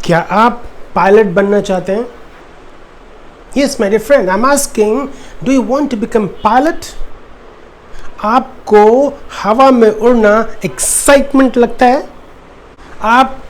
क्या आप पायलट बनना चाहते हैं? Yes my dear friend, I am asking, do you want to become pilot? आपको हवा में उड़ना एक्साइटमेंट लगता है? आप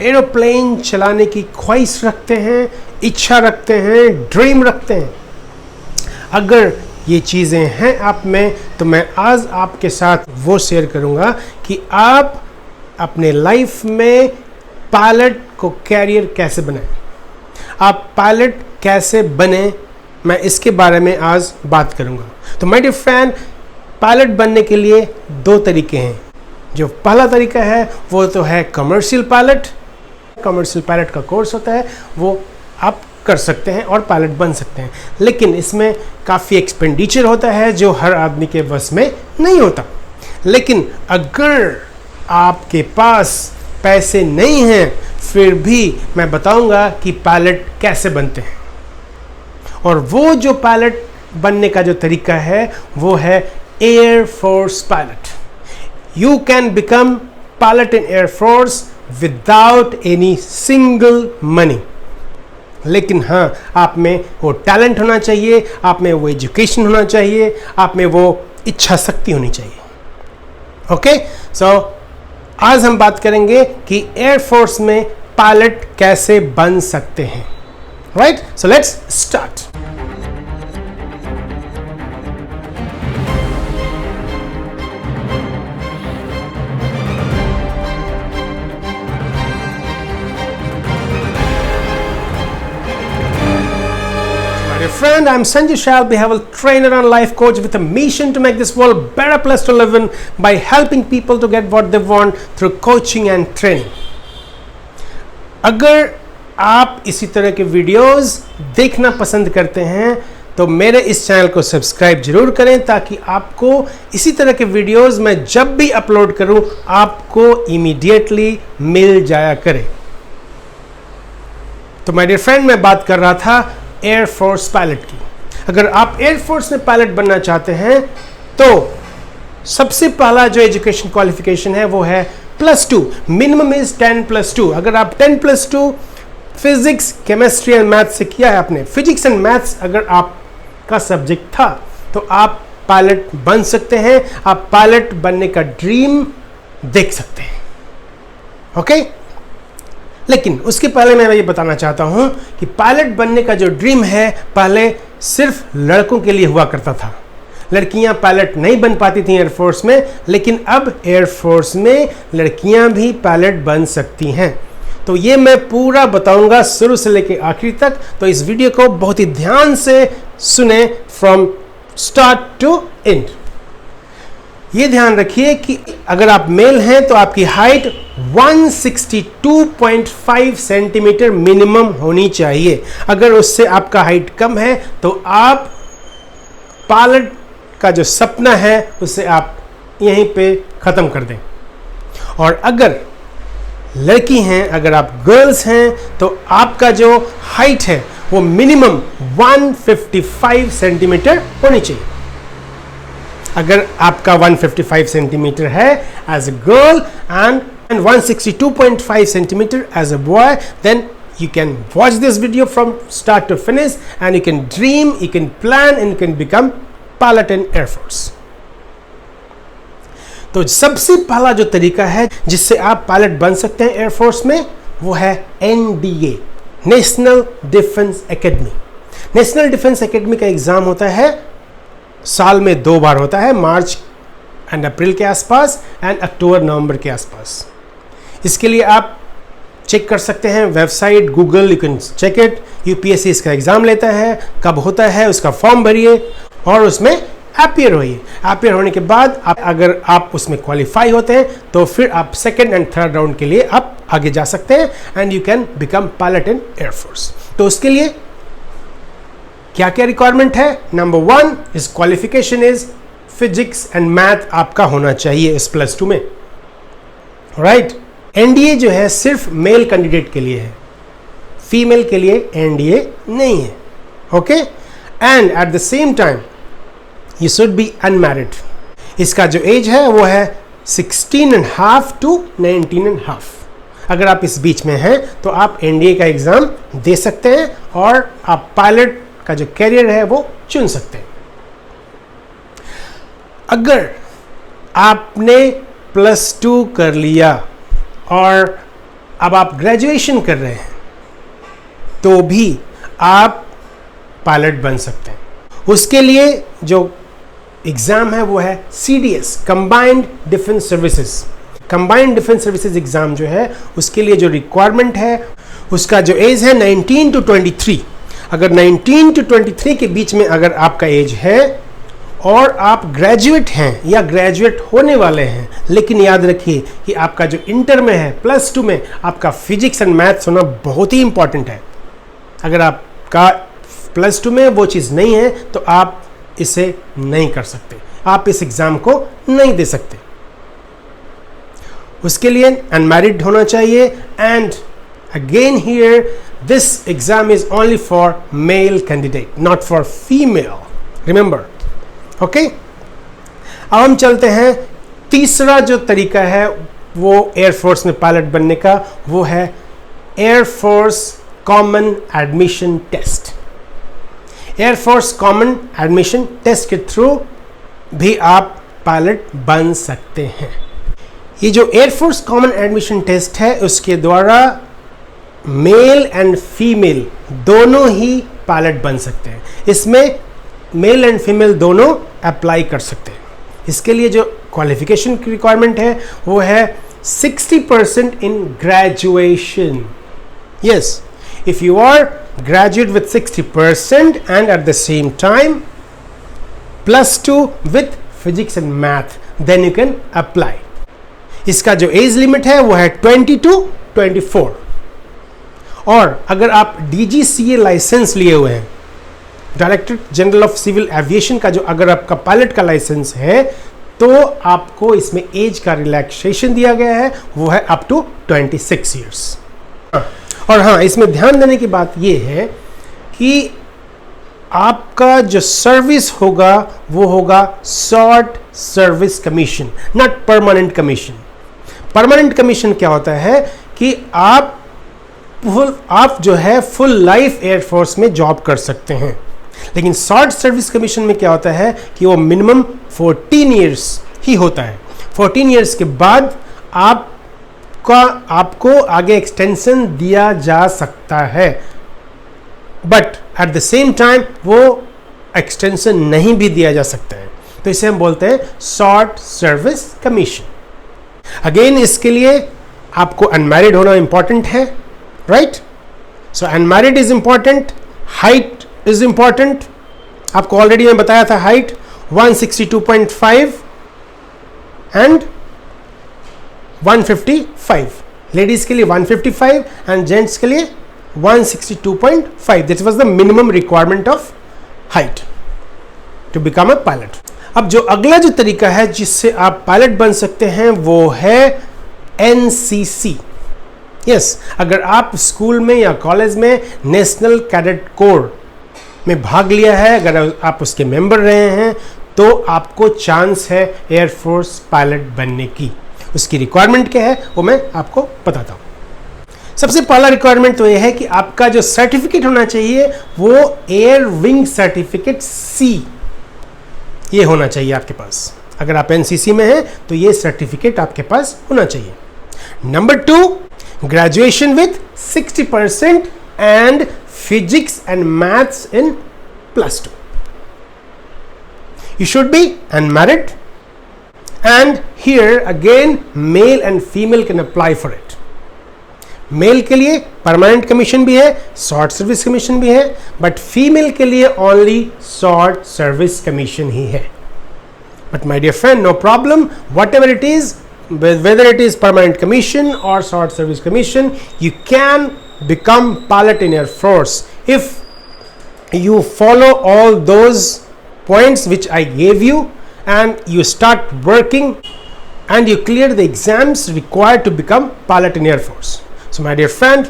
एरोप्लेन चलाने की ख्वाहिश रखते हैं, इच्छा रखते हैं, ड्रीम रखते हैं? अगर ये चीज़ें हैं आप में, तो मैं आज आपके साथ वो शेयर करूंगा कि आप अपने लाइफ में पायलट को कैरियर कैसे बनाएं, आप पायलट कैसे बने, मैं इसके बारे में आज बात करूंगा। तो माय डियर फ्रेंड, पायलट बनने के लिए दो तरीके हैं। जो पहला तरीका है वो तो है कमर्शियल पायलट। कमर्शियल पायलट का कोर्स होता है, वो आप कर सकते हैं और पायलट बन सकते हैं, लेकिन इसमें काफ़ी एक्सपेंडिचर होता है जो हर आदमी के बस में नहीं होता। लेकिन अगर आपके पास पैसे नहीं हैं, फिर भी मैं बताऊंगा कि पायलट कैसे बनते हैं। और वो जो पायलट बनने का जो तरीका है वो है air force pilot. You can become pilot in air force without any single money. लेकिन हाँ, आप में वो टैलेंट होना चाहिए, आप में वो एजुकेशन होना चाहिए, आप में वो इच्छा शक्ति होनी चाहिए। ओके, सो आज हम बात करेंगे कि एयरफोर्स में पायलट कैसे बन सकते हैं। Right, so let's start. Friend, I'm Sanjay Shah, behavioral trainer and life coach with a mission to make this world a better place to live in by helping people to get what they want through coaching and training. अगर आप इसी तरह के videos देखना पसंद करते हैं तो मेरे इस चैनल को सब्सक्राइब जरूर करें, ताकि आपको इसी तरह के वीडियोस मैं जब भी अपलोड करूं आपको इमीडिएटली मिल जाया करे। तो माय डियर फ्रेंड, मैं बात कर रहा था एयरफोर्स पायलट की। अगर आप एयरफोर्स में पायलट बनना चाहते हैं तो सबसे पहला जो एजुकेशन क्वालिफिकेशन है वो है +2। Minimum is 10+2। अगर आप 10+2 फिजिक्स, केमिस्ट्री एंड मैथ्स से किया है, आपने फिजिक्स एंड मैथ्स अगर आपका सब्जेक्ट था, तो आप पायलट बन सकते हैं। आप पायलट बनने का ड्रीम देख सकते हैं। ओके, लेकिन उसके पहले मैं ये बताना चाहता हूं कि पायलट बनने का जो ड्रीम है पहले सिर्फ लड़कों के लिए हुआ करता था। लड़कियां पायलट नहीं बन पाती थी एयरफोर्स में, लेकिन अब एयरफोर्स में लड़कियां भी पायलट बन सकती हैं। तो ये मैं पूरा बताऊंगा शुरू से लेकर आखिर तक, तो इस वीडियो को बहुत ही ध्यान से सुने फ्रॉम स्टार्ट टू एंड। ये ध्यान रखिए कि अगर आप मेल हैं तो आपकी हाइट 162.5 सेंटीमीटर मिनिमम होनी चाहिए। अगर उससे आपका हाइट कम है तो आप पायलट का जो सपना है उसे आप यहीं पे ख़त्म कर दें। और अगर लड़की हैं, अगर आप गर्ल्स हैं, तो आपका जो हाइट है वो मिनिमम 155 सेंटीमीटर होनी चाहिए। अगर आपका 155 सेंटीमीटर है as a girl and 162.5 centimetre as a boy, then you can watch this video from start to finish and you can dream, you can plan and you can become pilot in Air Force. तो सबसे पहला जो तरीका है जिससे आप pilot बन सकते हैं एयरफोर्स में वो है NDA, national defence academy. National defence academy का एग्जाम होता है, साल में 2 बार होता है, मार्च एंड अप्रैल के आसपास एंड अक्टूबर नवंबर के आसपास। इसके लिए आप चेक कर सकते हैं website, Google, you can check it. UPSC इसका एग्ज़ाम लेता है, कब होता है उसका फॉर्म भरिए और उसमें अपीयर होइए। अपीयर होने के बाद अगर आप उसमें क्वालिफाई होते हैं तो फिर आप सेकेंड एंड थर्ड राउंड के लिए आप आगे जा सकते हैं and you can become pilot in air force. तो उसके लिए क्या क्या रिक्वायरमेंट है? Number 1 is qualification is physics and math आपका होना चाहिए इस +2 में। राइट, एनडीए जो है सिर्फ मेल कैंडिडेट के लिए है, फीमेल के लिए एनडीए नहीं है। Okay, and at the same time you should be unmarried. इसका जो एज है वो है 16.5 to 19.5। अगर आप इस बीच में हैं तो आप एनडीए का एग्ज़ाम दे सकते हैं और आप पायलट का जो कैरियर है वो चुन सकते हैं। अगर आपने +2 कर लिया और अब आप ग्रेजुएशन कर रहे हैं तो भी आप पायलट बन सकते हैं। उसके लिए जो एग्ज़ाम है वो है CDS, combined defence services. Combined defence services exam जो है उसके लिए जो रिक्वायरमेंट है उसका जो एज है 19 to 23। अगर 19 to 23 के बीच में अगर आपका एज है और आप ग्रेजुएट हैं या ग्रेजुएट होने वाले हैं, लेकिन याद रखिए कि आपका जो इंटर में है +2 में आपका फिजिक्स एंड मैथ्स होना बहुत ही इंपॉर्टेंट है। अगर आपका +2 में वो चीज़ नहीं है तो आप इसे नहीं कर सकते, आप इस एग्ज़ाम को नहीं दे सकते। उसके लिए अनमैरिड होना चाहिए and again here this exam is only for male candidate, not for female, remember. Okay, अब हम चलते हैं तीसरा जो तरीका है वो एयरफोर्स में पायलट बनने का, वो है air force common admission test. Air force common admission test के थ्रू भी आप पायलट बन सकते हैं। ये जो एयरफोर्स कॉमन एडमिशन टेस्ट है उसके द्वारा मेल एंड फीमेल दोनों ही पायलट बन सकते हैं। इसमें मेल एंड फीमेल दोनों अप्लाई कर सकते हैं। इसके लिए जो क्वालिफिकेशन की रिक्वायरमेंट है वो है 60% in graduation. Yes, if you are graduate with 60% and at the same time +2 with physics and math, then you can apply. इसका जो एज लिमिट है वो है 20 to 24। और अगर आप DGCA लाइसेंस लिए हुए हैं, directorate general of civil aviation का जो अगर आपका पायलट का लाइसेंस है तो आपको इसमें एज का रिलैक्सेशन दिया गया है, वो है अप टू 26 ईयर्स। और हाँ, इसमें ध्यान देने की बात यह है कि आपका जो सर्विस होगा वो होगा short service commission, not permanent commission. Permanent commission क्या होता है कि आप जो है फुल लाइफ एयरफोर्स में जॉब कर सकते हैं, लेकिन शॉर्ट सर्विस कमीशन में क्या होता है कि वो मिनिमम 14 ईयर्स ही होता है। 14 ईयर्स के बाद आपको आगे एक्सटेंशन दिया जा सकता है, but at the same time वो एक्सटेंशन नहीं भी दिया जा सकता है, तो इसे हम बोलते हैं शॉर्ट सर्विस कमीशन। अगेन इसके लिए आपको अनमैरिड होना इंपॉर्टेंट है, right? So unmarried is important, height is important. आपको ऑलरेडी मैं बताया था हाइट 162.5 एंड 155, लेडीज के लिए 155 एंड जेंट्स के लिए 162.5। This was the minimum requirement of height to become a pilot. अब जो अगला जो तरीका है जिससे आप पायलट बन सकते हैं वो है NCC। यस, अगर आप स्कूल में या कॉलेज में नेशनल कैडेट कोर में भाग लिया है, अगर आप उसके मेंबर रहे हैं तो आपको चांस है एयरफोर्स पायलट बनने की। उसकी रिक्वायरमेंट क्या है वो मैं आपको बताता हूँ। सबसे पहला रिक्वायरमेंट तो यह है कि आपका जो सर्टिफिकेट होना चाहिए वो एयर विंग सर्टिफिकेट C ये होना चाहिए आपके पास। अगर आप NCC में हैं तो ये सर्टिफिकेट आपके पास होना चाहिए। Number 2, graduation with 60% and physics and maths in +2। You should be unmarried, and here again male and female can apply for it. Male के लिए परमानेंट कमीशन भी है, शॉर्ट सर्विस कमीशन भी है, बट फीमेल के लिए ओनली शॉर्ट सर्विस कमीशन ही है। But my dear friend, no problem, whatever it is, whether it is permanent commission or short service commission, you can become pilot in Air Force if you follow all those points which I gave you and you start working and you clear the exams required to become pilot in Air Force. So my dear friend,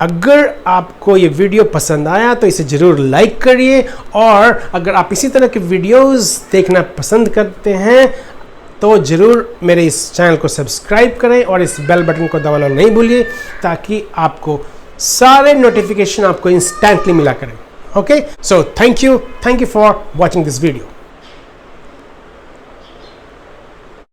अगर आपको ये video पसंद आया तो इसे ज़रूर like करिए, और अगर आप इसी तरह के वीडियोस देखना पसंद करते हैं तो ज़रूर मेरे इस चैनल को सब्सक्राइब करें और इस बेल बटन को दबाना नहीं भूलिए, ताकि आपको सारे नोटिफिकेशन आपको इंस्टेंटली मिला करें. Okay, so thank you for watching this video.